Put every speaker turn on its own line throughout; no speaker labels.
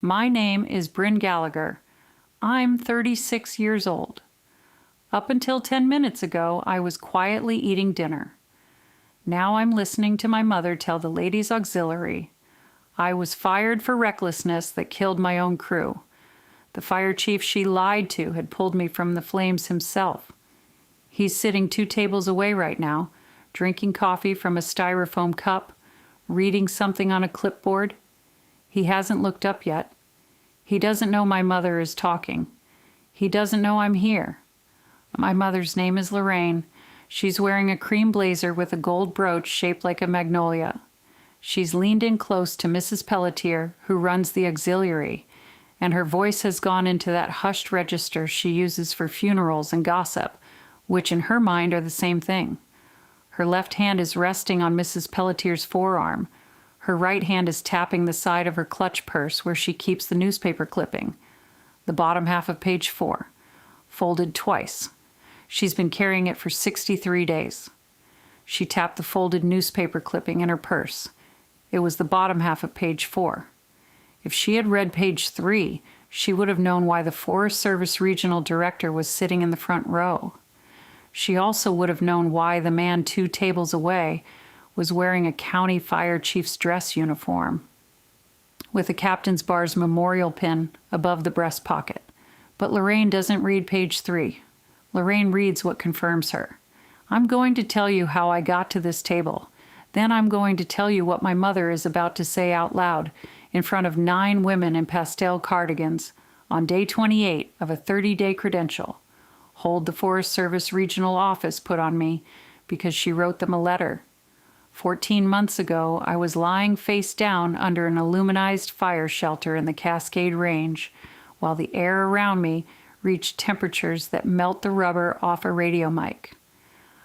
My name is Bryn Gallagher. I'm 36 years old. Up until 10 minutes ago, I was quietly eating dinner. Now I'm listening to my mother tell the ladies' auxiliary I was fired for recklessness that killed my own crew. The fire chief she lied to had pulled me from the flames himself. He's sitting 2 tables away right now, drinking coffee from a styrofoam cup, reading something on a clipboard. He hasn't looked up yet. He doesn't know my mother is talking. He doesn't know I'm here. My mother's name is Lorraine. She's wearing a cream blazer with a gold brooch shaped like a magnolia. She's leaned in close to Mrs. Pelletier, who runs the auxiliary, and her voice has gone into that hushed register she uses for funerals and gossip, which in her mind are the same thing. Her left hand is resting on Mrs. Pelletier's forearm. Her right hand is tapping the side of her clutch purse where she keeps the newspaper clipping. The bottom half of page 4, folded twice. She's been carrying it for 63 days. She tapped the folded newspaper clipping in her purse. It was the bottom half of page 4. If she had read page 3, she would have known why the Forest Service Regional Director was sitting in the front row. She also would have known why the man 2 tables away was wearing a county fire chief's dress uniform, with a captain's bar's memorial pin above the breast pocket. But Lorraine doesn't read page 3. Lorraine reads what confirms her. I'm going to tell you how I got to this table. Then I'm going to tell you what my mother is about to say out loud in front of 9 women in pastel cardigans on day 28 of a 30-day credential. Hold the Forest Service Regional Office put on me because she wrote them a letter. 14 months ago, I was lying face down under an aluminized fire shelter in the Cascade Range, while the air around me reached temperatures that melt the rubber off a radio mic.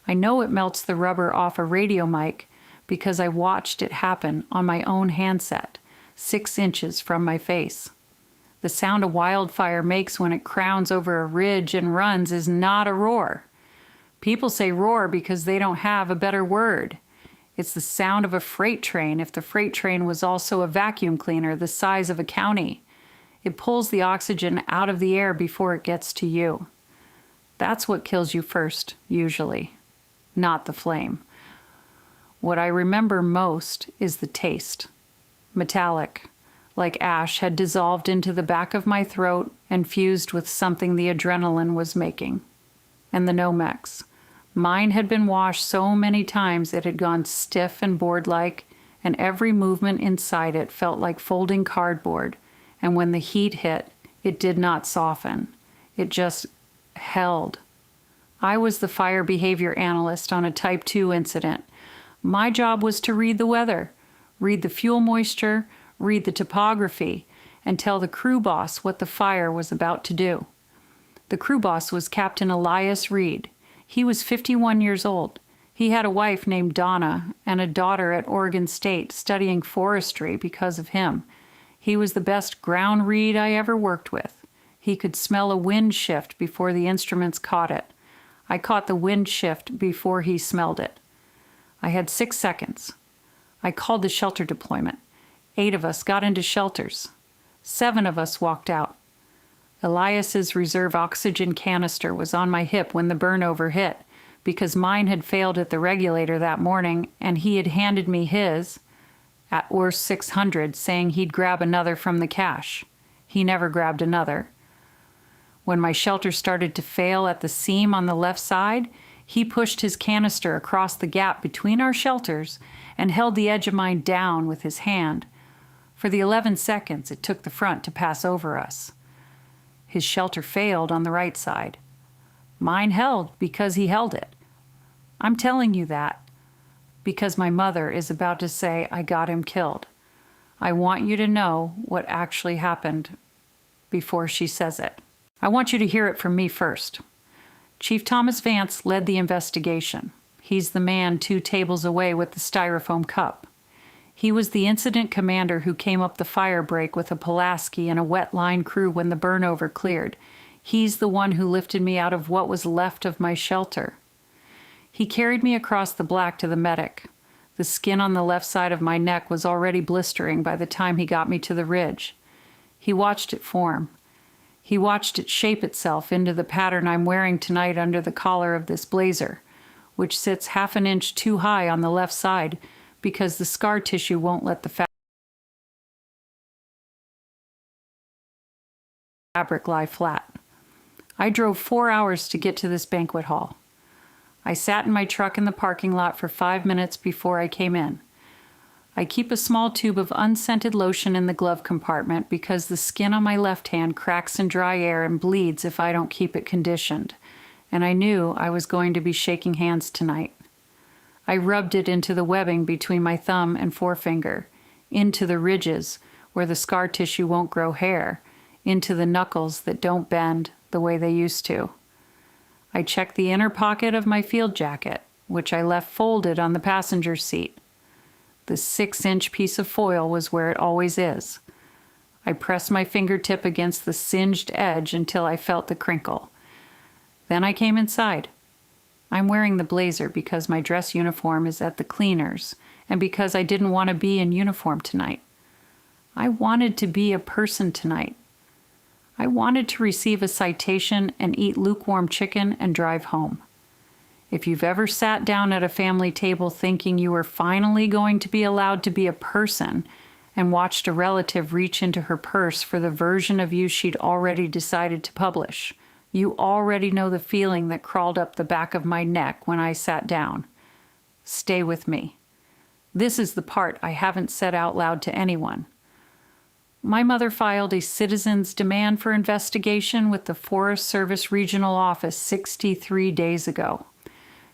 I know it melts the rubber off a radio mic because I watched it happen on my own handset, 6 inches from my face. The sound a wildfire makes when it crowns over a ridge and runs is not a roar. People say roar because they don't have a better word. It's the sound of a freight train if the freight train was also a vacuum cleaner the size of a county. It pulls the oxygen out of the air before it gets to you. That's what kills you first, usually, not the flame. What I remember most is the taste. Metallic, like ash had dissolved into the back of my throat and fused with something the adrenaline was making. And the Nomex. Mine had been washed so many times it had gone stiff and board-like, and every movement inside it felt like folding cardboard, and when the heat hit, it did not soften. It just held. I was the fire behavior analyst on a Type 2 incident. My job was to read the weather, read the fuel moisture, read the topography, and tell the crew boss what the fire was about to do. The crew boss was Captain Elias Reed. He was 51 years old. He had a wife named Donna and a daughter at Oregon State studying forestry because of him. He was the best ground read I ever worked with. He could smell a wind shift before the instruments caught it. I caught the wind shift before he smelled it. I had 6 seconds. I called the shelter deployment. 8 of us got into shelters. 7 of us walked out. Elias's reserve oxygen canister was on my hip when the burnover hit, because mine had failed at the regulator that morning, and he had handed me his, at worst 600, saying he'd grab another from the cache. He never grabbed another. When my shelter started to fail at the seam on the left side, he pushed his canister across the gap between our shelters and held the edge of mine down with his hand. For the 11 seconds it took the front to pass over us. His shelter failed on the right side. Mine held because he held it. I'm telling you that because my mother is about to say I got him killed. I want you to know what actually happened before she says it. I want you to hear it from me first. Chief Thomas Vance led the investigation. He's the man 2 tables away with the styrofoam cup. He was the incident commander who came up the fire break with a Pulaski and a wet line crew when the burnover cleared. He's the one who lifted me out of what was left of my shelter. He carried me across the black to the medic. The skin on the left side of my neck was already blistering by the time he got me to the ridge. He watched it form. He watched it shape itself into the pattern I'm wearing tonight under the collar of this blazer, which sits half an inch too high on the left side because the scar tissue won't let the fabric lie flat. I drove 4 hours to get to this banquet hall. I sat in my truck in the parking lot for 5 minutes before I came in. I keep a small tube of unscented lotion in the glove compartment because the skin on my left hand cracks in dry air and bleeds if I don't keep it conditioned, and I knew I was going to be shaking hands tonight. I rubbed it into the webbing between my thumb and forefinger, into the ridges where the scar tissue won't grow hair, into the knuckles that don't bend the way they used to. I checked the inner pocket of my field jacket, which I left folded on the passenger seat. The 6-inch piece of foil was where it always is. I pressed my fingertip against the singed edge until I felt the crinkle. Then I came inside. I'm wearing the blazer because my dress uniform is at the cleaners and because I didn't want to be in uniform tonight. I wanted to be a person tonight. I wanted to receive a citation and eat lukewarm chicken and drive home. If you've ever sat down at a family table thinking you were finally going to be allowed to be a person and watched a relative reach into her purse for the version of you she'd already decided to publish, you already know the feeling that crawled up the back of my neck when I sat down. Stay with me. This is the part I haven't said out loud to anyone. My mother filed a citizen's demand for investigation with the Forest Service Regional Office 63 days ago.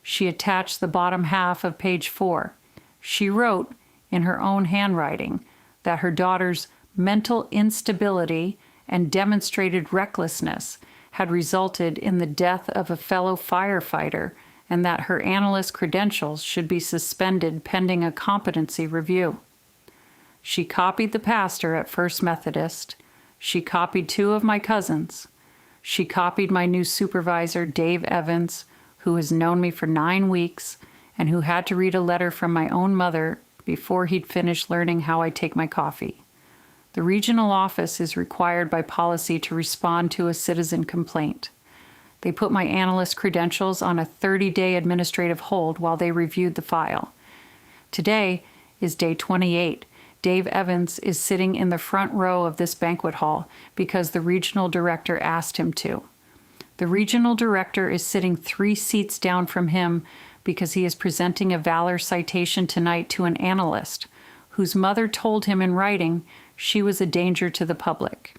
She attached the bottom half of page 4. She wrote, in her own handwriting, that her daughter's mental instability and demonstrated recklessness had resulted in the death of a fellow firefighter and that her analyst credentials should be suspended pending a competency review. She copied the pastor at First Methodist. She copied 2 of my cousins. She copied my new supervisor, Dave Evans, who has known me for 9 weeks and who had to read a letter from my own mother before he'd finished learning how I take my coffee. The regional office is required by policy to respond to a citizen complaint. They put my analyst credentials on a 30-day administrative hold while they reviewed the file. Today is day 28. Dave Evans is sitting in the front row of this banquet hall because the regional director asked him to. The regional director is sitting 3 seats down from him because he is presenting a valor citation tonight to an analyst whose mother told him in writing she was a danger to the public.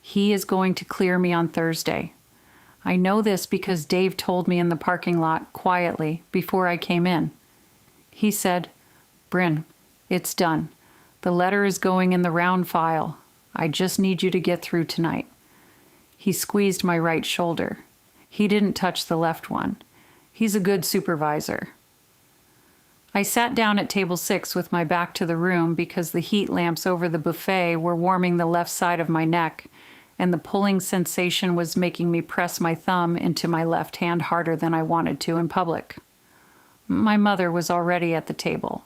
He is going to clear me on Thursday. I know this because Dave told me in the parking lot quietly before I came in. He said, "Bryn, it's done. The letter is going in the round file. I just need you to get through tonight." He squeezed my right shoulder. He didn't touch the left one. He's a good supervisor. I sat down at table 6 with my back to the room because the heat lamps over the buffet were warming the left side of my neck, and the pulling sensation was making me press my thumb into my left hand harder than I wanted to in public. My mother was already at the table.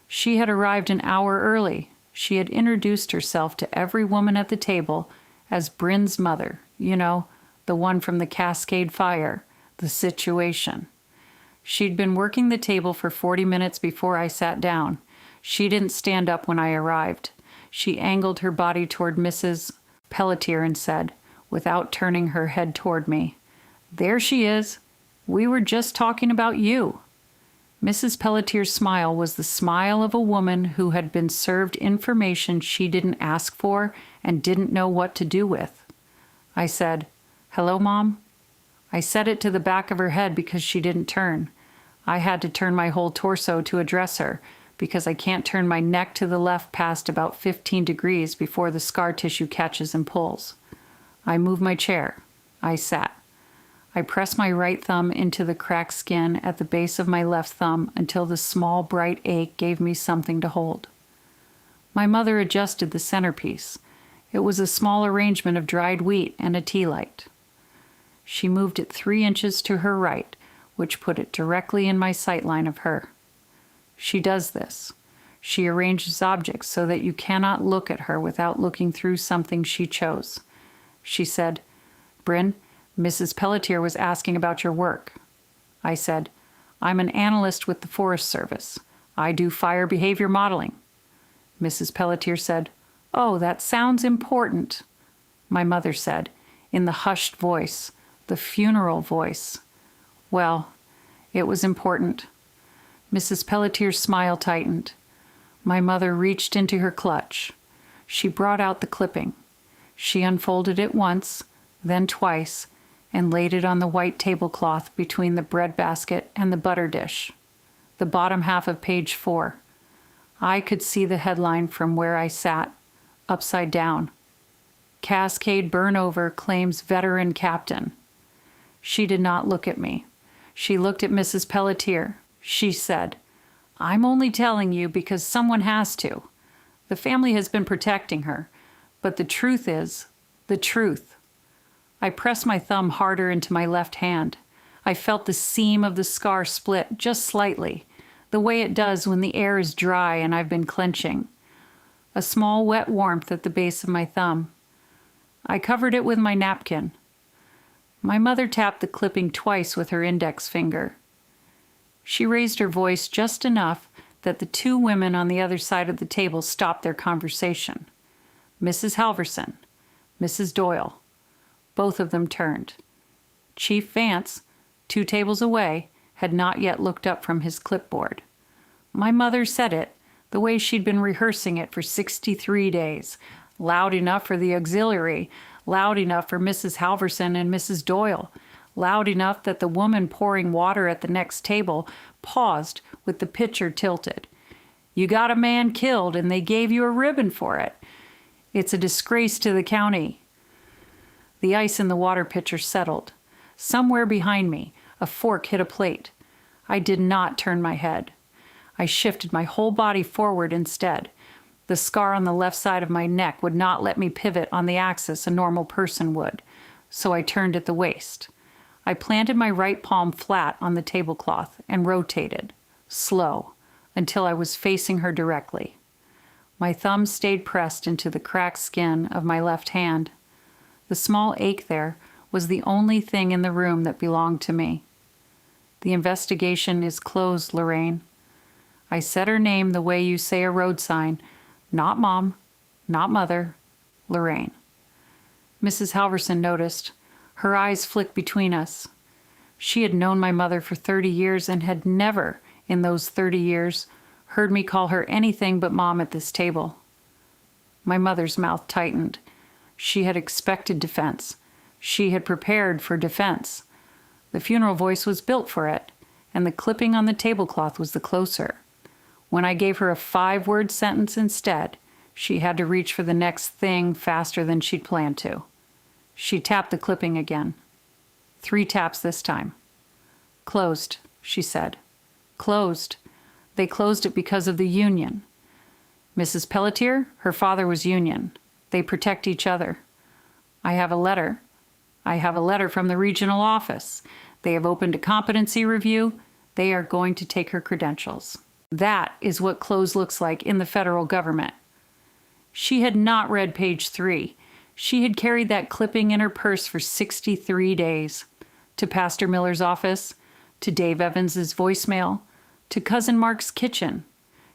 She had arrived an hour early. She had introduced herself to every woman at the table as Bryn's mother, the one from the Cascade Fire, the situation. She'd been working the table for 40 minutes before I sat down. She didn't stand up when I arrived. She angled her body toward Mrs. Pelletier and said, without turning her head toward me, "There she is. We were just talking about you." Mrs. Pelletier's smile was the smile of a woman who had been served information she didn't ask for and didn't know what to do with. I said, "Hello, Mom?" I said it to the back of her head because she didn't turn. I had to turn my whole torso to address her because I can't turn my neck to the left past about 15 degrees before the scar tissue catches and pulls. I moved my chair. I sat. I pressed my right thumb into the cracked skin at the base of my left thumb until the small, bright ache gave me something to hold. My mother adjusted the centerpiece. It was a small arrangement of dried wheat and a tea light. She moved it 3 inches to her right, which put it directly in my sight line of her. She does this. She arranges objects so that you cannot look at her without looking through something she chose. She said, "Bryn, Mrs. Pelletier was asking about your work." I said, "I'm an analyst with the Forest Service. I do fire behavior modeling." Mrs. Pelletier said, "Oh, that sounds important." My mother said, in the hushed voice, the funeral voice, "Well, it was important." Mrs. Pelletier's smile tightened. My mother reached into her clutch. She brought out the clipping. She unfolded it once, then twice, and laid it on the white tablecloth between the breadbasket and the butter dish. The bottom half of page 4. I could see the headline from where I sat, upside down. "Cascade Burnover claims veteran captain." She did not look at me. She looked at Mrs. Pelletier. She said, "I'm only telling you because someone has to. The family has been protecting her, but the truth is the truth." I pressed my thumb harder into my left hand. I felt the seam of the scar split just slightly, the way it does when the air is dry and I've been clenching. A small wet warmth at the base of my thumb. I covered it with my napkin. My mother tapped the clipping twice with her index finger. She raised her voice just enough that the two women on the other side of the table stopped their conversation. Mrs. Halverson, Mrs. Doyle. Both of them turned. Chief Vance, 2 tables away, had not yet looked up from his clipboard. My mother said it, the way she'd been rehearsing it for 63 days, loud enough for the auxiliary, loud enough for Mrs. Halverson and Mrs. Doyle, loud enough that the woman pouring water at the next table paused with the pitcher tilted. "You got a man killed and they gave you a ribbon for it. It's a disgrace to the county." The ice in the water pitcher settled. Somewhere behind me, a fork hit a plate. I did not turn my head. I shifted my whole body forward instead. The scar on the left side of my neck would not let me pivot on the axis a normal person would, so I turned at the waist. I planted my right palm flat on the tablecloth and rotated, slow, until I was facing her directly. My thumb stayed pressed into the cracked skin of my left hand. The small ache there was the only thing in the room that belonged to me. "The investigation is closed, Lorraine." I said her name the way you say a road sign. Not Mom, not Mother, Lorraine. Mrs. Halverson noticed. Her eyes flicked between us. She had known my mother for 30 years and had never, in those 30 years, heard me call her anything but Mom at this table. My mother's mouth tightened. She had expected defense. She had prepared for defense. The funeral voice was built for it, and the clipping on the tablecloth was the closer. When I gave her a 5-word sentence instead, she had to reach for the next thing faster than she'd planned to. She tapped the clipping again. 3 taps this time. "Closed," she said. "Closed. They closed it because of the union. Mrs. Pelletier, her father was union. They protect each other. I have a letter. I have a letter from the regional office. They have opened a competency review. They are going to take her credentials. That is what close looks like in the federal government." She had not read page 3. She had carried that clipping in her purse for 63 days. To Pastor Miller's office, to Dave Evans's voicemail, to Cousin Mark's kitchen.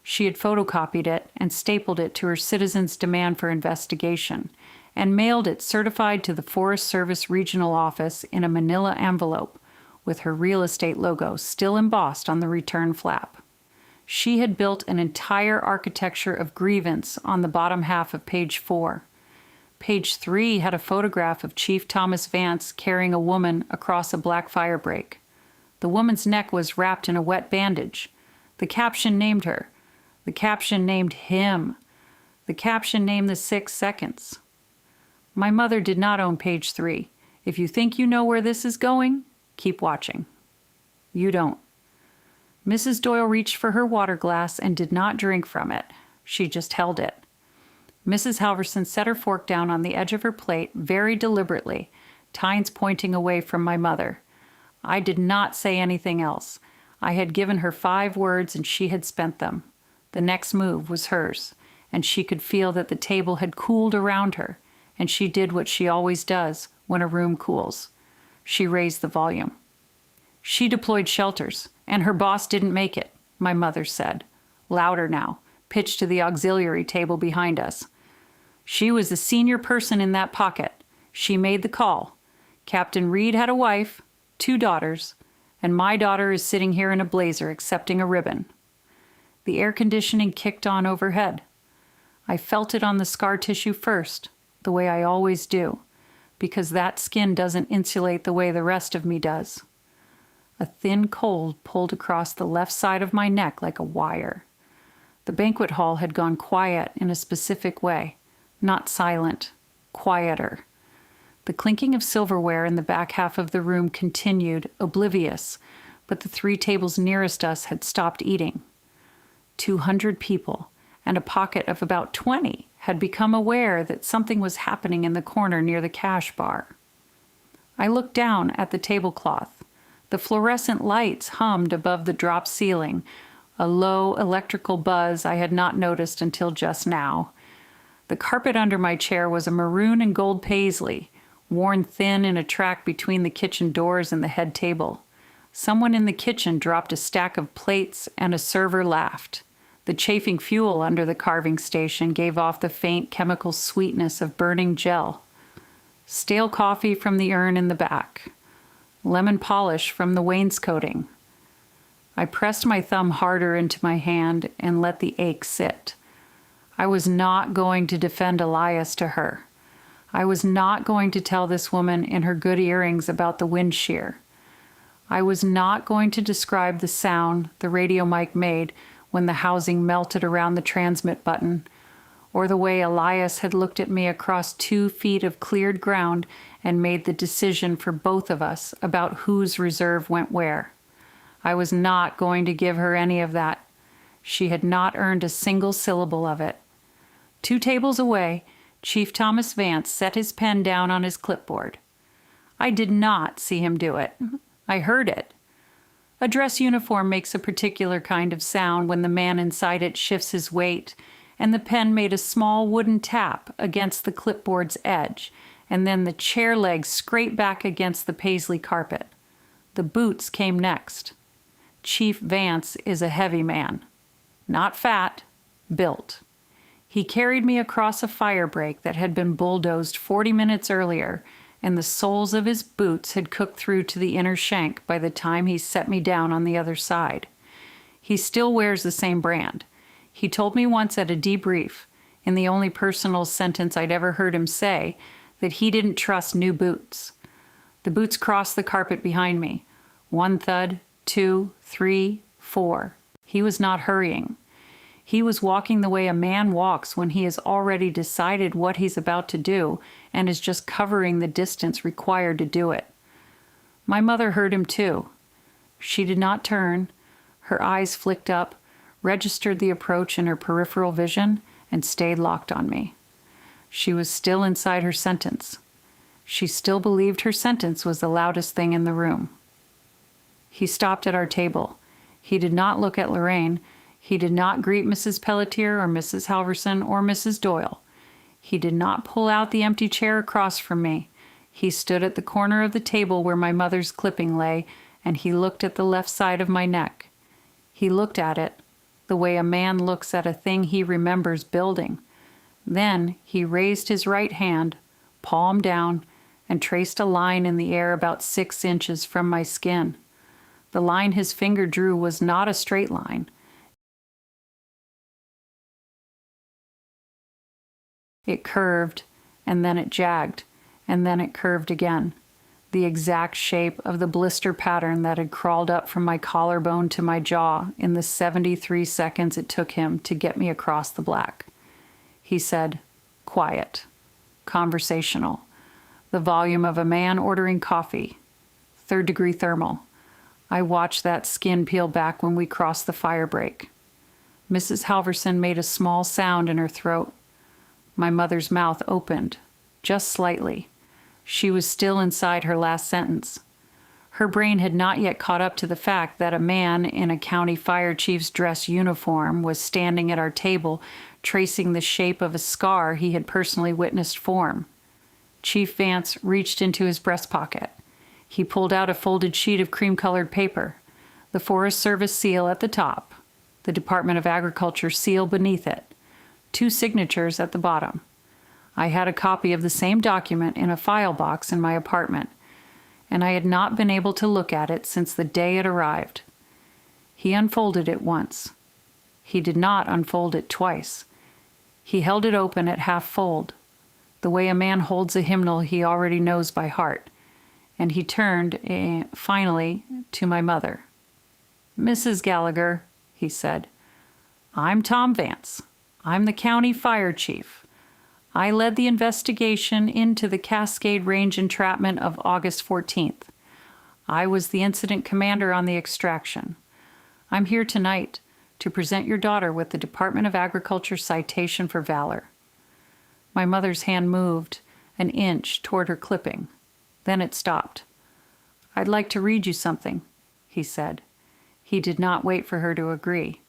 She had photocopied it and stapled it to her citizens' demand for investigation, and mailed it certified to the Forest Service regional office in a manila envelope, with her real estate logo still embossed on the return flap. She had built an entire architecture of grievance on the bottom half of page 4. Page 3 had a photograph of Chief Thomas Vance carrying a woman across a black fire break. The woman's neck was wrapped in a wet bandage. The caption named her. The caption named him. The caption named the 6 seconds. My mother did not own page 3. If you think you know where this is going, keep watching. You don't. Mrs. Doyle reached for her water glass and did not drink from it. She just held it. Mrs. Halverson set her fork down on the edge of her plate very deliberately, tines pointing away from my mother. I did not say anything else. I had given her 5 words and she had spent them. The next move was hers, and she could feel that the table had cooled around her, and she did what she always does when a room cools. She raised the volume. She deployed shelters, and her boss didn't make it, my mother said. Louder now, pitched to the auxiliary table behind us. She was the senior person in that pocket. She made the call. Captain Reed had a wife, 2 daughters, and my daughter is sitting here in a blazer accepting a ribbon. The air conditioning kicked on overhead. I felt it on the scar tissue first, the way I always do, because that skin doesn't insulate the way the rest of me does. A thin cold pulled across the left side of my neck like a wire. The banquet hall had gone quiet in a specific way, not silent, quieter. The clinking of silverware in the back half of the room continued, oblivious, but the 3 tables nearest us had stopped eating. 200 people, and a pocket of about 20 had become aware that something was happening in the corner near the cash bar. I looked down at the tablecloth. The fluorescent lights hummed above the drop ceiling, a low electrical buzz I had not noticed until just now. The carpet under my chair was a maroon and gold paisley, worn thin in a track between the kitchen doors and the head table. Someone in the kitchen dropped a stack of plates, and a server laughed. The chafing fuel under the carving station gave off the faint chemical sweetness of burning gel. Stale coffee from the urn in the back. Lemon polish from the wainscoting. I pressed my thumb harder into my hand and let the ache sit. I was not going to defend Elias to her. I was not going to tell this woman in her good earrings about the wind shear. I was not going to describe the sound the radio mic made when the housing melted around the transmit button, or the way Elias had looked at me across 2 feet of cleared ground and made the decision for both of us about whose reserve went where. I was not going to give her any of that. She had not earned a single syllable of it. 2 tables away, Chief Thomas Vance set his pen down on his clipboard. I did not see him do it. I heard it. A dress uniform makes a particular kind of sound when the man inside it shifts his weight, and the pen made a small wooden tap against the clipboard's edge, and then the chair legs scraped back against the paisley carpet. The boots came next. Chief Vance is a heavy man. Not fat, built. He carried me across a fire break that had been bulldozed 40 minutes earlier, and the soles of his boots had cooked through to the inner shank by the time he set me down on the other side. He still wears the same brand. He told me once at a debrief, in the only personal sentence I'd ever heard him say, that he didn't trust new boots. The boots crossed the carpet behind me. 1 thud, 2, 3, 4. He was not hurrying. He was walking the way a man walks when he has already decided what he's about to do and is just covering the distance required to do it. My mother heard him too. She did not turn. Her eyes flicked up, registered the approach in her peripheral vision, and stayed locked on me. She was still inside her sentence. She still believed her sentence was the loudest thing in the room. He stopped at our table. He did not look at Lorraine. He did not greet Mrs. Pelletier or Mrs. Halverson or Mrs. Doyle. He did not pull out the empty chair across from me. He stood at the corner of the table where my mother's clipping lay, and he looked at the left side of my neck. He looked at it the way a man looks at a thing he remembers building. Then he raised his right hand, palm down, and traced a line in the air about 6 inches from my skin. The line his finger drew was not a straight line. It curved, and then it jagged, and then it curved again, the exact shape of the blister pattern that had crawled up from my collarbone to my jaw in the 73 seconds it took him to get me across the black. He said, quiet, conversational, the volume of a man ordering coffee, 3rd-degree thermal. I watched that skin peel back when we crossed the fire break. Mrs. Halverson made a small sound in her throat. My mother's mouth opened, just slightly. She was still inside her last sentence. Her brain had not yet caught up to the fact that a man in a county fire chief's dress uniform was standing at our table, tracing the shape of a scar he had personally witnessed form. Chief Vance reached into his breast pocket. He pulled out a folded sheet of cream-colored paper, the Forest Service seal at the top, the Department of Agriculture seal beneath it, 2 signatures at the bottom. I had a copy of the same document in a file box in my apartment, and I had not been able to look at it since the day it arrived. He unfolded it once. He did not unfold it twice. He held it open at half fold, the way a man holds a hymnal he already knows by heart, and he turned, finally, to my mother. "Mrs. Gallagher," he said, "I'm Tom Vance. I'm the county fire chief. I led the investigation into the Cascade Range entrapment of August 14th. I was the incident commander on the extraction. I'm here tonight to present your daughter with the Department of Agriculture citation for valor." My mother's hand moved an inch toward her clipping. Then it stopped. "I'd like to read you something," he said. He did not wait for her to agree.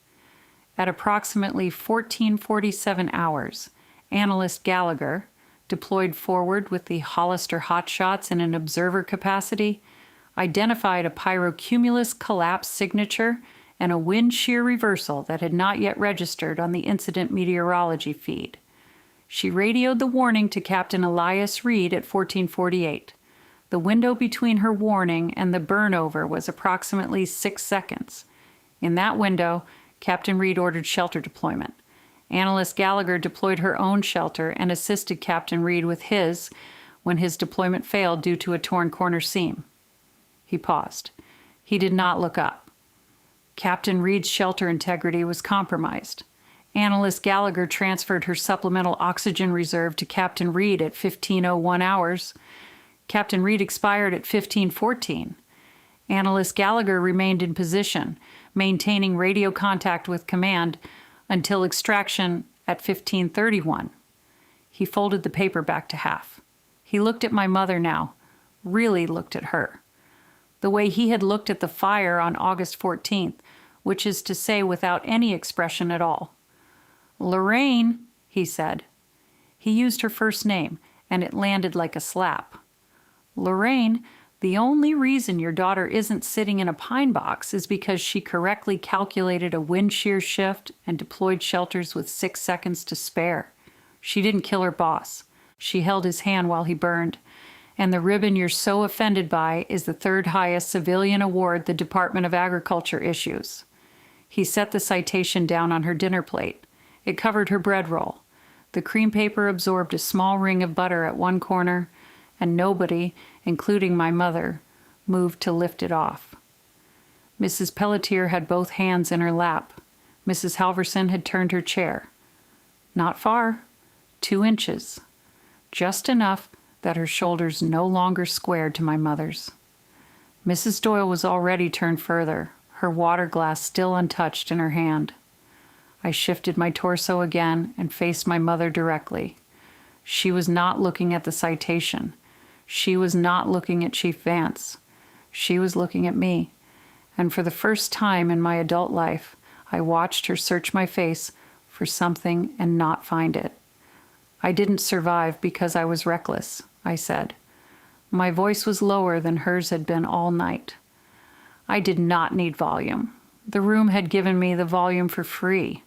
At approximately 14:47 hours, Analyst Gallagher, deployed forward with the Hollister Hotshots in an observer capacity, identified a pyrocumulus collapse signature and a wind shear reversal that had not yet registered on the incident meteorology feed. She radioed the warning to Captain Elias Reed at 14:48. The window between her warning and the burnover was approximately 6 seconds. In that window, Captain Reed ordered shelter deployment. Analyst Gallagher deployed her own shelter and assisted Captain Reed with his when his deployment failed due to a torn corner seam. He paused. He did not look up. Captain Reed's shelter integrity was compromised. Analyst Gallagher transferred her supplemental oxygen reserve to Captain Reed at 15:01 hours. Captain Reed expired at 15:14. Analyst Gallagher remained in position, maintaining radio contact with command until extraction at 15:31. He folded the paper back to half. He looked at my mother now, really looked at her. The way he had looked at the fire on August 14th, which is to say without any expression at all. "Lorraine," he said. He used her first name, and it landed like a slap. "Lorraine, the only reason your daughter isn't sitting in a pine box is because she correctly calculated a wind shear shift and deployed shelters with 6 seconds to spare. She didn't kill her boss. She held his hand while he burned. And the ribbon you're so offended by is the 3rd highest civilian award the Department of Agriculture issues." He set the citation down on her dinner plate. It covered her bread roll. The cream paper absorbed a small ring of butter at one corner, and nobody, including my mother, moved to lift it off. Mrs. Pelletier had both hands in her lap. Mrs. Halverson had turned her chair. Not far, 2 inches. Just enough that her shoulders no longer squared to my mother's. Mrs. Doyle was already turned further, her water glass still untouched in her hand. I shifted my torso again and faced my mother directly. She was not looking at the citation. She was not looking at Chief Vance. She was looking at me. And for the first time in my adult life, I watched her search my face for something and not find it. "I didn't survive because I was reckless," I said. My voice was lower than hers had been all night. I did not need volume. The room had given me the volume for free.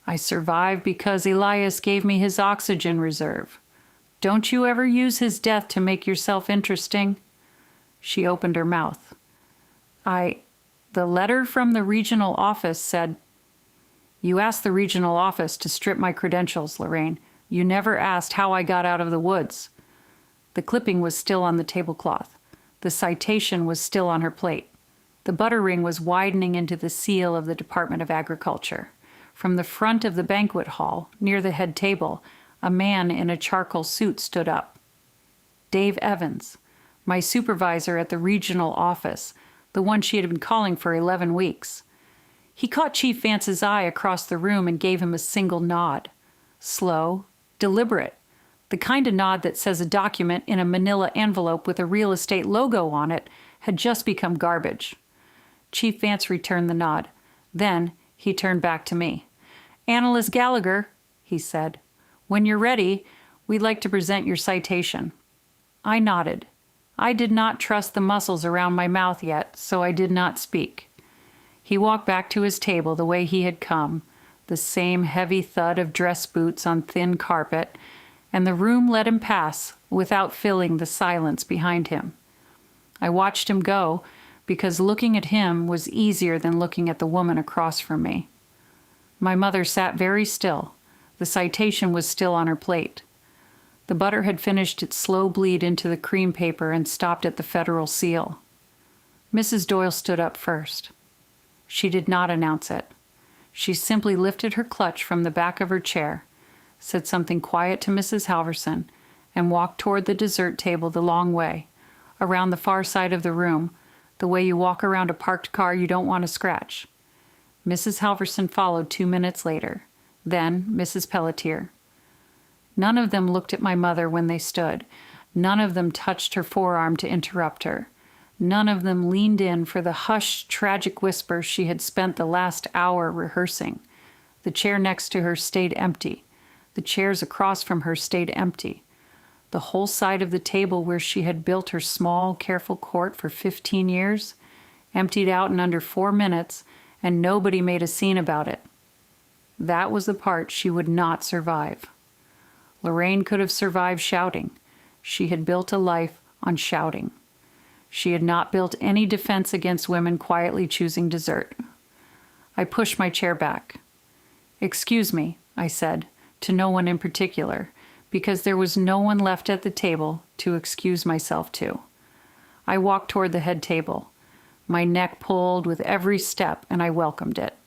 "I survived because Elias gave me his oxygen reserve. Don't you ever use his death to make yourself interesting?" She opened her mouth. The letter from the regional office said, "You asked the regional office to strip my credentials, Lorraine. You never asked how I got out of the woods." The clipping was still on the tablecloth. The citation was still on her plate. The butter ring was widening into the seal of the Department of Agriculture. From the front of the banquet hall, near the head table, a man in a charcoal suit stood up. Dave Evans, my supervisor at the regional office, the one she had been calling for 11 weeks. He caught Chief Vance's eye across the room and gave him a single nod. Slow, deliberate, the kind of nod that says a document in a manila envelope with a real estate logo on it had just become garbage. Chief Vance returned the nod. Then he turned back to me. "Analyst Gallagher," he said, "when you're ready, we'd like to present your citation." I nodded. I did not trust the muscles around my mouth yet, so I did not speak. He walked back to his table the way he had come, the same heavy thud of dress boots on thin carpet, and the room let him pass without filling the silence behind him. I watched him go because looking at him was easier than looking at the woman across from me. My mother sat very still. The citation was still on her plate. The butter had finished its slow bleed into the cream paper and stopped at the federal seal. Mrs. Doyle stood up first. She did not announce it. She simply lifted her clutch from the back of her chair, said something quiet to Mrs. Halverson, and walked toward the dessert table the long way, around the far side of the room, the way you walk around a parked car you don't want to scratch. Mrs. Halverson followed 2 minutes later, then Mrs. Pelletier. None of them looked at my mother when they stood. None of them touched her forearm to interrupt her. None of them leaned in for the hushed, tragic whisper she had spent the last hour rehearsing. The chair next to her stayed empty. The chairs across from her stayed empty. The whole side of the table where she had built her small, careful court for 15 years emptied out in under 4 minutes, and nobody made a scene about it. That was the part she would not survive. Lorraine could have survived shouting. She had built a life on shouting. She had not built any defense against women quietly choosing dessert. I pushed my chair back. "Excuse me," I said, to no one in particular, because there was no one left at the table to excuse myself to. I walked toward the head table. My neck pulled with every step, and I welcomed it.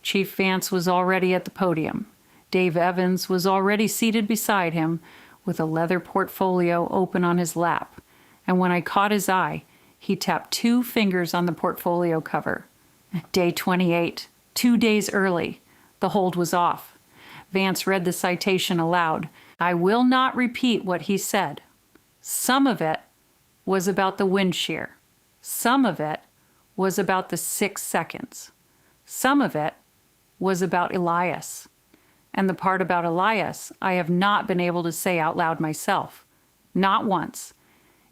Chief Vance was already at the podium. Dave Evans was already seated beside him with a leather portfolio open on his lap, and when I caught his eye, he tapped 2 fingers on the portfolio cover. Day 28, 2 days early. The hold was off. Vance read the citation aloud. I will not repeat what he said. Some of it was about the wind shear. Some of it was about the 6 seconds. Some of it was about Elias. And the part about Elias I have not been able to say out loud myself. Not once.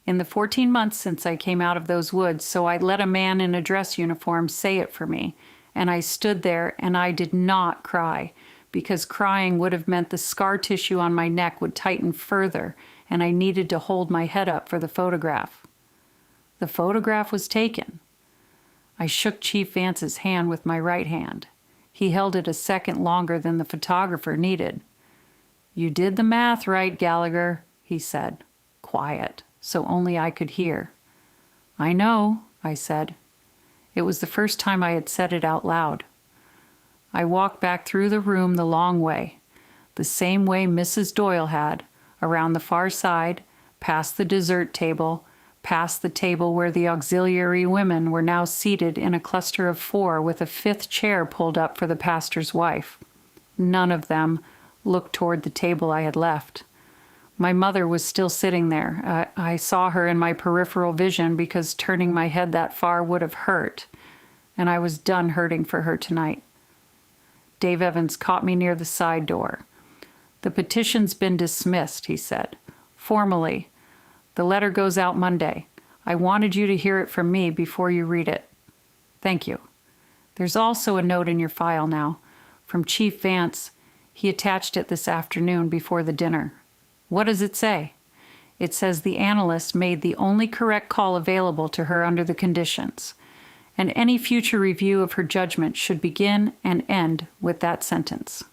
In the 14 months since I came out of those woods, so I let a man in a dress uniform say it for me, and I stood there and I did not cry, because crying would have meant the scar tissue on my neck would tighten further, and I needed to hold my head up for the photograph. The photograph was taken. I shook Chief Vance's hand with my right hand. He held it a second longer than the photographer needed. "You did the math right, Gallagher," he said, quiet, so only I could hear. "I know," I said. It was the first time I had said it out loud. I walked back through the room the long way, the same way Mrs. Doyle had, around the far side, past the dessert table, past the table where the auxiliary women were now seated in a cluster of 4 with a 5th chair pulled up for the pastor's wife. None of them looked toward the table I had left. My mother was still sitting there. I saw her in my peripheral vision because turning my head that far would have hurt, and I was done hurting for her tonight. Dave Evans caught me near the side door. "The petition's been dismissed," he said. "Formally. The letter goes out Monday. I wanted you to hear it from me before you read it. Thank you. There's also a note in your file now, from Chief Vance. He attached it this afternoon before the dinner. What does it say? It says the analyst made the only correct call available to her under the conditions, and any future review of her judgment should begin and end with that sentence."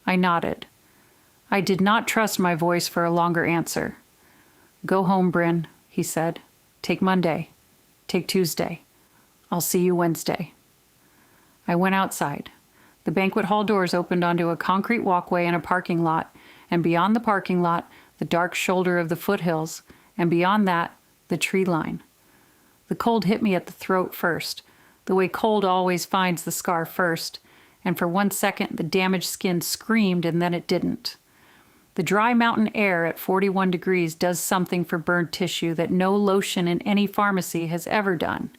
I nodded. I did not trust my voice for a longer answer. "Go home, Bryn," he said. "Take Monday. Take Tuesday. I'll see you Wednesday." I went outside. The banquet hall doors opened onto a concrete walkway and a parking lot, and beyond the parking lot, the dark shoulder of the foothills, and beyond that, the tree line. The cold hit me at the throat first, the way cold always finds the scar first, and for 1 second the damaged skin screamed and then it didn't. The dry mountain air at 41 degrees does something for burned tissue that no lotion in any pharmacy has ever done.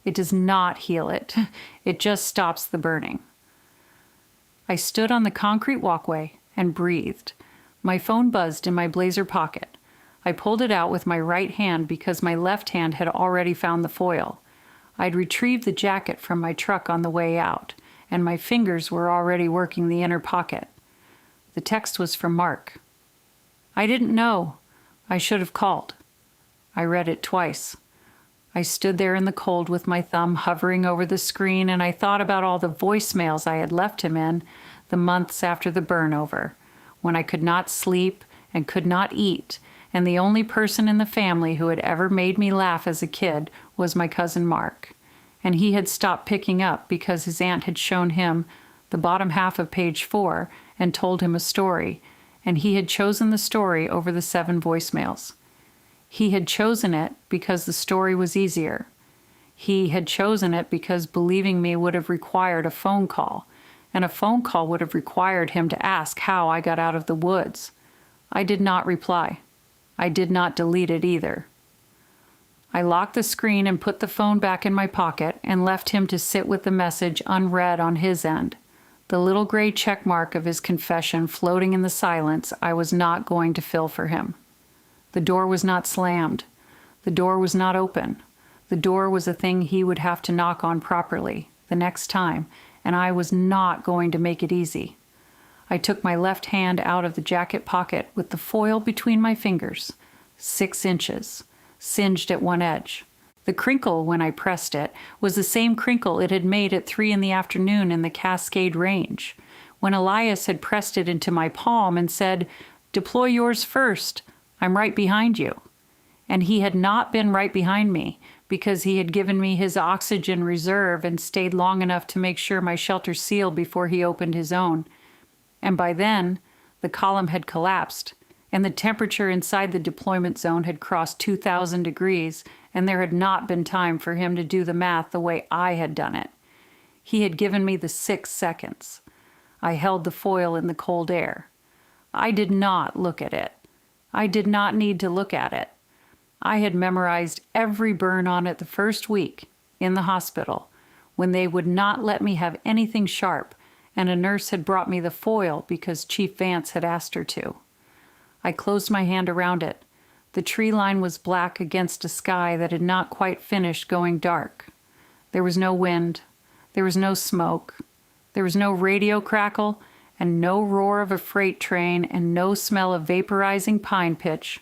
It does not heal it. It just stops the burning. I stood on the concrete walkway and breathed. My phone buzzed in my blazer pocket. I pulled it out with my right hand because my left hand had already found the foil. I'd retrieved the jacket from my truck on the way out, and my fingers were already working the inner pocket. The text was from Mark. I didn't know. I should have called. I read it twice. I stood there in the cold with my thumb hovering over the screen, and I thought about all the voicemails I had left him in the months after the burn over, when I could not sleep and could not eat, and the only person in the family who had ever made me laugh as a kid was my cousin Mark. And he had stopped picking up because his aunt had shown him the bottom half of page 4 and told him a story, and he had chosen the story over the 7 voicemails. He had chosen it because the story was easier. He had chosen it because believing me would have required a phone call, and a phone call would have required him to ask how I got out of the woods. I did not reply. I did not delete it either. I locked the screen and put the phone back in my pocket and left him to sit with the message unread on his end. The little gray check mark of his confession floating in the silence I was not going to fill for him. The door was not slammed. The door was not open. The door was a thing he would have to knock on properly the next time, and I was not going to make it easy. I took my left hand out of the jacket pocket with the foil between my fingers, 6 inches, singed at one edge. The crinkle, when I pressed it, was the same crinkle it had made at 3 p.m. in the Cascade Range, when Elias had pressed it into my palm and said, "Deploy yours first. I'm right behind you." And he had not been right behind me because he had given me his oxygen reserve and stayed long enough to make sure my shelter sealed before he opened his own. And by then, the column had collapsed, and the temperature inside the deployment zone had crossed 2,000 degrees, and there had not been time for him to do the math the way I had done it. He had given me the 6 seconds. I held the foil in the cold air. I did not look at it. I did not need to look at it. I had memorized every burn on it the first week in the hospital, when they would not let me have anything sharp, and a nurse had brought me the foil because Chief Vance had asked her to. I closed my hand around it. The tree line was black against a sky that had not quite finished going dark. There was no wind. There was no smoke. There was no radio crackle, and no roar of a freight train, and no smell of vaporizing pine pitch.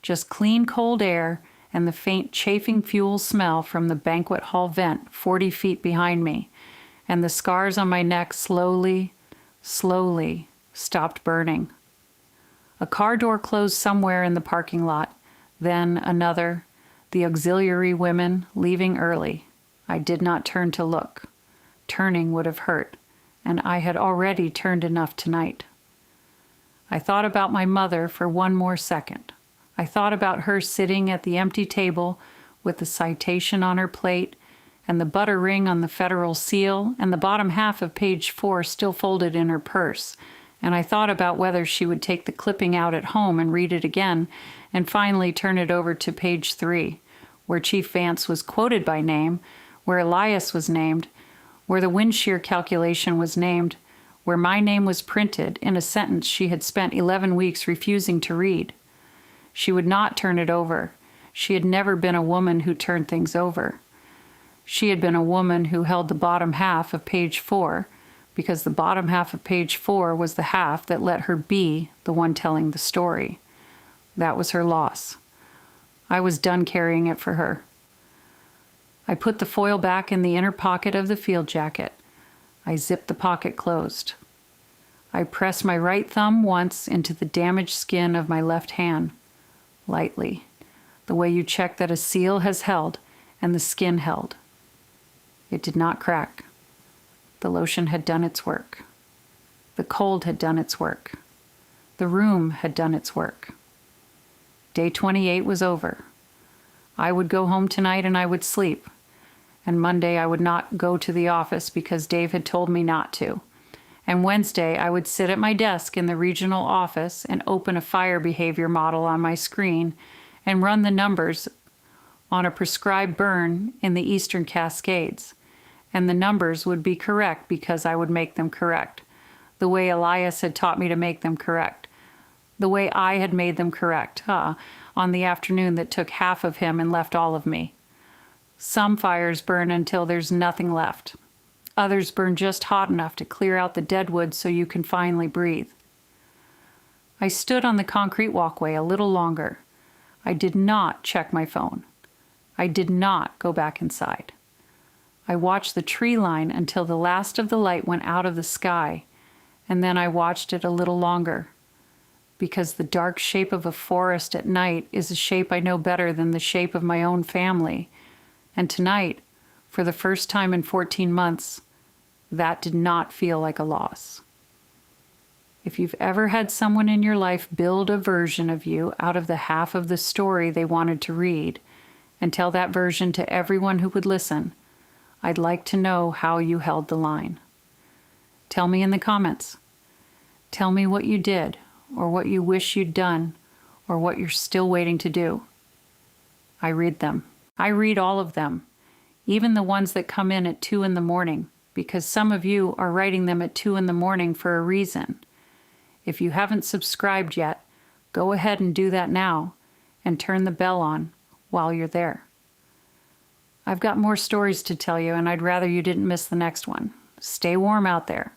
Just clean cold air and the faint chafing fuel smell from the banquet hall vent 40 feet behind me, and the scars on my neck slowly stopped burning. A car door closed somewhere in the parking lot, then another, the auxiliary women leaving early. I did not turn to look. Turning would have hurt, and I had already turned enough tonight. I thought about my mother for one more second. I thought about her sitting at the empty table with the citation on her plate and the butter ring on the federal seal and the bottom half of page 4 still folded in her purse. And I thought about whether she would take the clipping out at home and read it again, and finally turn it over to page 3, where Chief Vance was quoted by name, where Elias was named, where the wind shear calculation was named, where my name was printed in a sentence she had spent 11 weeks refusing to read. She would not turn it over. She had never been a woman who turned things over. She had been a woman who held the bottom half of page 4, because the bottom half of page 4 was the half that let her be the one telling the story. That was her loss. I was done carrying it for her. I put the foil back in the inner pocket of the field jacket. I zipped the pocket closed. I pressed my right thumb once into the damaged skin of my left hand, lightly, the way you check that a seal has held and the skin held. It did not crack. The lotion had done its work. The cold had done its work. The room had done its work. Day 28 was over. I would go home tonight and I would sleep. And Monday I would not go to the office because Dave had told me not to. And Wednesday, I would sit at my desk in the regional office and open a fire behavior model on my screen and run the numbers on a prescribed burn in the Eastern Cascades. And the numbers would be correct because I would make them correct, the way Elias had taught me to make them correct, the way I had made them correct, on the afternoon that took half of him and left all of me. Some fires burn until there's nothing left. Others burn just hot enough to clear out the dead wood so you can finally breathe. I stood on the concrete walkway a little longer. I did not check my phone. I did not go back inside. I watched the tree line until the last of the light went out of the sky, and then I watched it a little longer, because the dark shape of a forest at night is a shape I know better than the shape of my own family. And tonight, for the first time in 14 months, that did not feel like a loss. If you've ever had someone in your life build a version of you out of the half of the story they wanted to read, and tell that version to everyone who would listen, I'd like to know how you held the line. Tell me in the comments. Tell me what you did, or what you wish you'd done, or what you're still waiting to do. I read them. I read all of them, even the ones that come in at 2 a.m, because some of you are writing them at 2 a.m. for a reason. If you haven't subscribed yet, go ahead and do that now, and turn the bell on while you're there. I've got more stories to tell you, and I'd rather you didn't miss the next one. Stay warm out there.